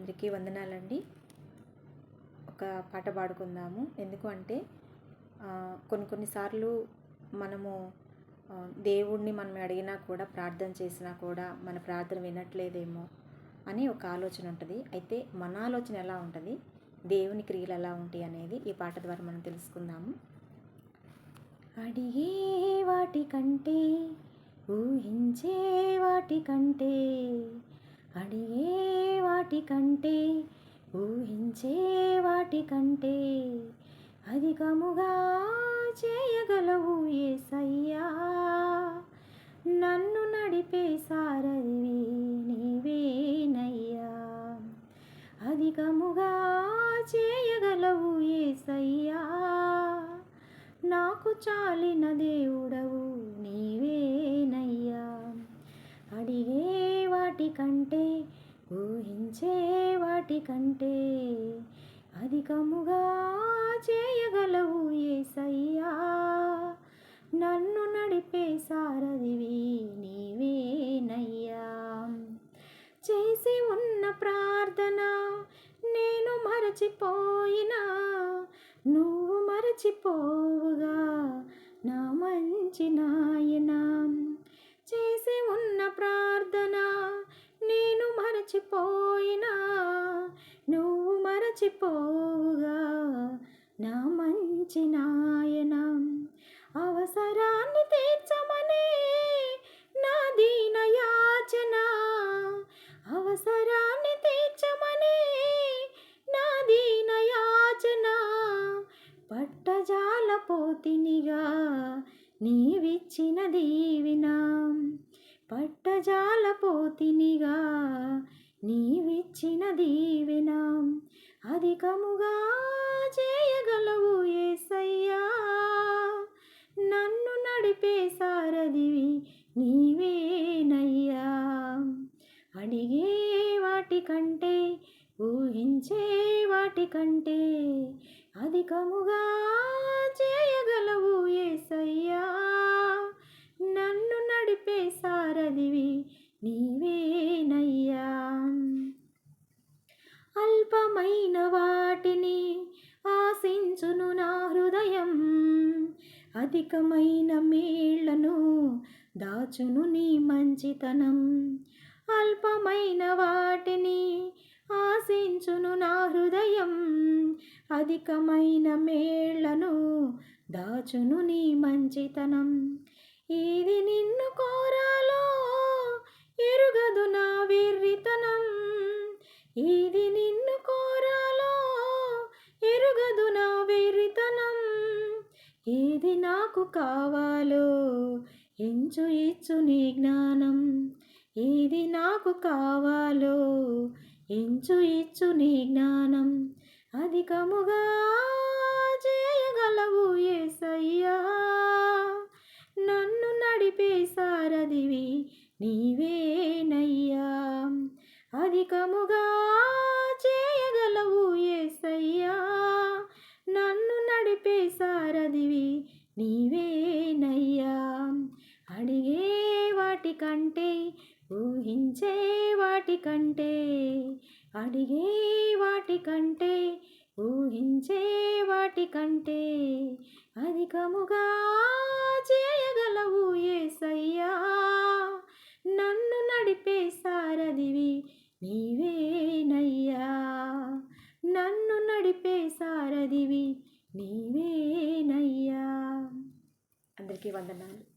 అందరికీ వందనాలండి. ఒక పాట పాడుకుందాము. ఎందుకు అంటే కొన్నిసార్లు మనము దేవుడిని మనం అడిగినా కూడా, ప్రార్థన చేసినా కూడా మన ప్రార్థన వినట్లేదేమో అని ఒక ఆలోచన ఉంటుంది. అయితే మన ఆలోచన ఎలా ఉంటుంది, దేవుని క్రియలు ఎలా ఉంటాయి అనేది ఈ పాట ద్వారా మనం తెలుసుకుందాము. అడిగే వాటి కంటే, ఊహించే వాటి కంటే, అడిగే వాటి కంటే, ఊహించే వాటి కంటే అధికముగా చేయగలవు యేసయ్యా. నన్ను నడిపే సారథివి నీవేనయ్యా. అధికముగా చేయగలవు యేసయ్యా. నాకు చాలిన దేవుడవు నీవేనయ్యా. అడిగే వాటి కంటే, ఊహించే వాటి కంటే అధికముగా చేయగలవు యేసయ్యా. నన్ను నడిపే సారథివి నీవేనయ్యా. చేసి ఉన్న ప్రార్థన నేను మరచిపోయినా, నువ్వు మరచిపోవుగా నా మంచి నాయనా. చేసి ఉన్న ప్రార్థన నేను మరచిపోయినా, నువ్వు మరచిపోవుగా నా మంచి నాయనా. అవసరాన్ని తీర్చమనే నా దీన యాచన, అవసరాన్ని తీర్చమనే నా దీన యాచన. పట్టజాలపోతినిగా నీవిచ్చిన దీవిన, పట్టజాలపోతినిగా నీవిచ్చిన దీవెన. అధికముగా చేయగలవు యేసయ్యా. నన్ను నడిపే సారథివి నీవేనయ్యా. అడిగే వాటి కంటే, ఊహించే వాటి కంటే అధికముగా చేయగలవు యేసయ్యా. నన్ను నడిపే సారథివి నీవేనయ్యా. అల్పమైన వాటిని ఆశించును నా హృదయం, అధికమైన మేళ్లను దాచును నీ మంచితనం. అల్పమైన వాటిని ఆశించును నా హృదయం, అధికమైన మేళ్లను దాచును నీ మంచితనం. ఇది నిన్ను కోరాలో ఎరుగదు నా వెర్రితనం, ఇది నిన్ను కోరాలో ఎరుగదు నా వెర్రితనం. ఏది నాకు కావాలో ఎంచు ఇచ్చు నీ జ్ఞానం, ఏది నాకు కావాలో ఎంచు ఇచ్చు నీ జ్ఞానం. అధికముగా చేయగలవు యేసయ్యా. నన్ను నడిపే సారథివి నీవేనయ్యా. అధికముగా చేయగలవు యేసయ్యా. నన్ను నడిపే సారథివి నీవేనయ్యా. అడిగే వాటి కంటే, ఊహించే వాటి కంటే, అడిగే వాటి కంటే, ఊహించే వాటి కంటే అధికముగా చేయగలవు యేసయ్యా. నన్ను నడిపే సారథివి నీవేనయ్యా. నన్ను నడిపే సారథివి నీవేనయ్యా. అందరికీ వందనాలు.